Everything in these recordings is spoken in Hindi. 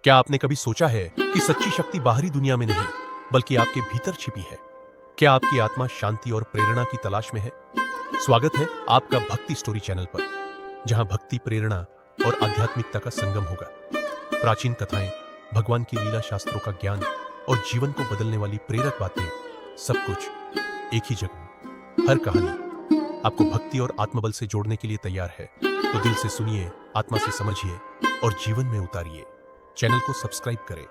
क्या आपने कभी सोचा है कि सच्ची शक्ति बाहरी दुनिया में नहीं, बल्कि आपके भीतर छिपी है? क्या आपकी आत्मा शांति और प्रेरणा की तलाश में है? स्वागत है आपका भक्ति स्टोरी चैनल पर, जहां भक्ति, प्रेरणा और आध्यात्मिकता का संगम होगा। प्राचीन कथाएं, भगवान की लीला, शास्त्रों का ज्ञान और जीवन को बदलने वाली प्रेरक बातें, सब कुछ एक ही जगह। हर कहानी आपको भक्ति और आत्मबल से जोड़ने के लिए तैयार है। तो दिल से सुनिए, आत्मा से समझिए और जीवन में उतारिए। चैनल को सब्सक्राइब करें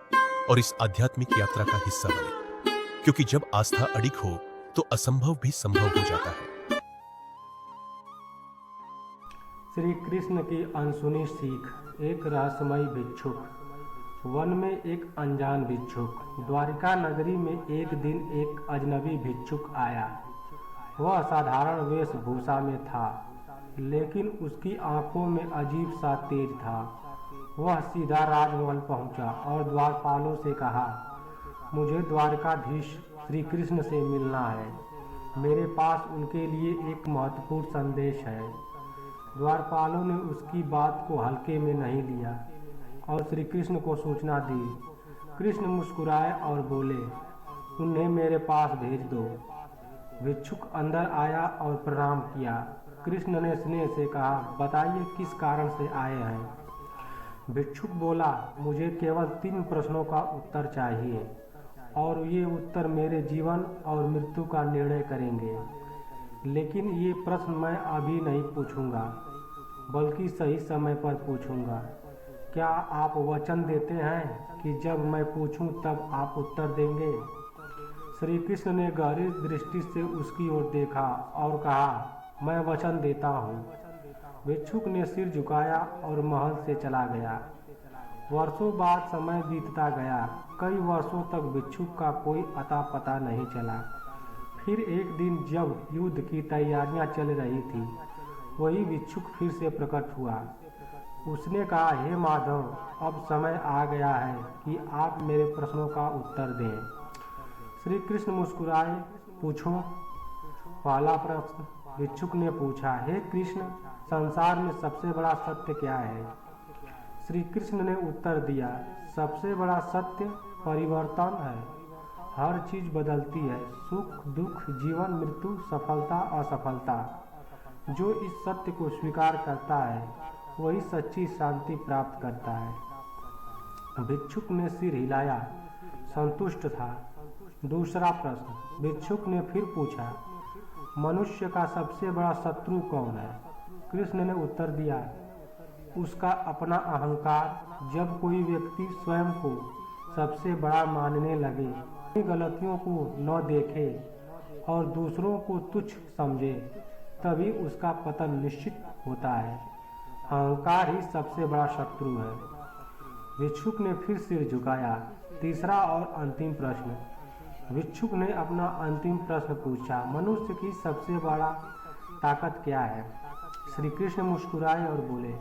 और इस आध्यात्मिक यात्रा का हिस्सा बने, क्योंकि जब आस्था अडिग हो तो असंभव भी संभव हो जाता है। श्री कृष्ण की अनसुनी सीख। एक रहस्यमयी भिक्षुक। वन में एक अनजान भिक्षुक। द्वारिका नगरी में एक दिन एक अजनबी भिक्षुक आया। वह साधारण वेशभूषा में था, लेकिन उसकी आंखों में अजीब सा तेज था। वह सीधा राजमहल पहुंचा और द्वारपालों से कहा, मुझे द्वारकाधीश श्री कृष्ण से मिलना है। मेरे पास उनके लिए एक महत्वपूर्ण संदेश है। द्वारपालों ने उसकी बात को हल्के में नहीं लिया और श्री कृष्ण को सूचना दी। कृष्ण मुस्कुराए और बोले, उन्हें मेरे पास भेज दो। भिक्षुक अंदर आया और प्रणाम किया। कृष्ण ने स्नेह से कहा, बताइए किस कारण से आए हैं। भिक्षुक बोला, मुझे केवल 3 प्रश्नों का उत्तर चाहिए और ये उत्तर मेरे जीवन और मृत्यु का निर्णय करेंगे। लेकिन ये प्रश्न मैं अभी नहीं पूछूंगा, बल्कि सही समय पर पूछूंगा। क्या आप वचन देते हैं कि जब मैं पूछूं तब आप उत्तर देंगे? श्री कृष्ण ने गहरी दृष्टि से उसकी ओर देखा और कहा, मैं वचन देता हूँ। भिक्षुक ने सिर झुकाया और महल से चला गया। वर्षों बाद समय बीतता गया। कई वर्षों तक भिक्षुक का कोई अता पता नहीं चला। फिर एक दिन जब युद्ध की तैयारियां चल रही थी, वही भिक्षुक फिर से प्रकट हुआ। उसने कहा, हे माधव, अब समय आ गया है कि आप मेरे प्रश्नों का उत्तर दें। श्री कृष्ण मुस्कुराए, पूछो। पहला प्रश्न भिक्षुक ने पूछा, हे कृष्ण, संसार में सबसे बड़ा सत्य क्या है? श्री कृष्ण ने उत्तर दिया, सबसे बड़ा सत्य परिवर्तन है। हर चीज बदलती है, सुख दुख, जीवन मृत्यु, सफलता असफलता। जो इस सत्य को स्वीकार करता है वही सच्ची शांति प्राप्त करता है। भिक्षुक ने सिर हिलाया, संतुष्ट था। दूसरा प्रश्न भिक्षुक ने फिर पूछा, मनुष्य का सबसे बड़ा शत्रु कौन है? कृष्ण ने उत्तर दिया, उसका अपना अहंकार। जब कोई व्यक्ति स्वयं को सबसे बड़ा मानने लगे, अपनी गलतियों को न देखे और दूसरों को तुच्छ समझे, तभी उसका पतन निश्चित होता है। अहंकार ही सबसे बड़ा शत्रु है। भिक्षुक ने फिर सिर झुकाया। तीसरा और अंतिम प्रश्न भिक्षुक ने अपना अंतिम प्रश्न पूछा, मनुष्य की सबसे बड़ा ताकत क्या है? श्री कृष्ण मुस्कुराए और बोले,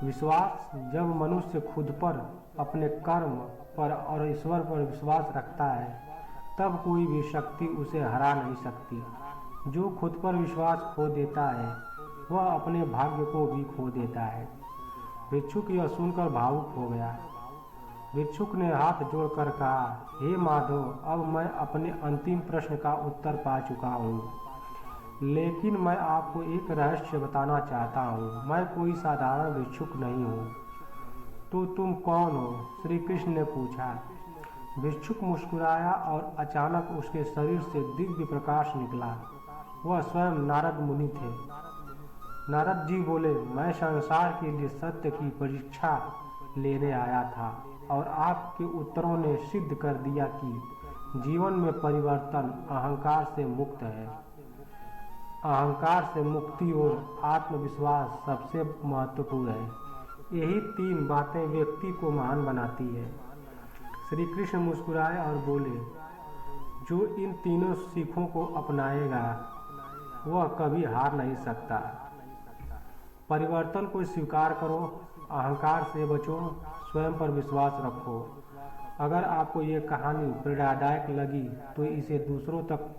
विश्वास। जब मनुष्य खुद पर, अपने कर्म पर और ईश्वर पर विश्वास रखता है, तब कोई भी शक्ति उसे हरा नहीं सकती। जो खुद पर विश्वास खो देता है, वह अपने भाग्य को भी खो देता है। भिक्षुक यह सुनकर भावुक हो गया। भिक्षुक ने हाथ जोड़कर कहा, हे माधव, अब मैं अपने अंतिम प्रश्न का उत्तर पा चुका हूँ। लेकिन मैं आपको एक रहस्य बताना चाहता हूँ। मैं कोई साधारण भिक्षुक नहीं हूँ। तो तुम कौन हो? श्री कृष्ण ने पूछा। भिक्षुक मुस्कुराया और अचानक उसके शरीर से दिव्य प्रकाश निकला। वह स्वयं नारद मुनि थे। नारद जी बोले, मैं संसार के लिए सत्य की परीक्षा लेने आया था और आपके उत्तरों ने सिद्ध कर दिया कि जीवन में परिवर्तन अहंकार से मुक्त है। अहंकार से मुक्ति और आत्मविश्वास सबसे महत्वपूर्ण है। यही 3 बातें व्यक्ति को महान बनाती है। श्री कृष्ण मुस्कुराए और बोले, जो इन तीनों सीखों को अपनाएगा वह कभी हार नहीं सकता। परिवर्तन को स्वीकार करो, अहंकार से बचो, स्वयं पर विश्वास रखो। अगर आपको ये कहानी प्रेरणादायक लगी तो इसे दूसरों तक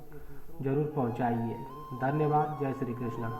जरूर पहुंचाइए। धन्यवाद। जय श्री कृष्ण।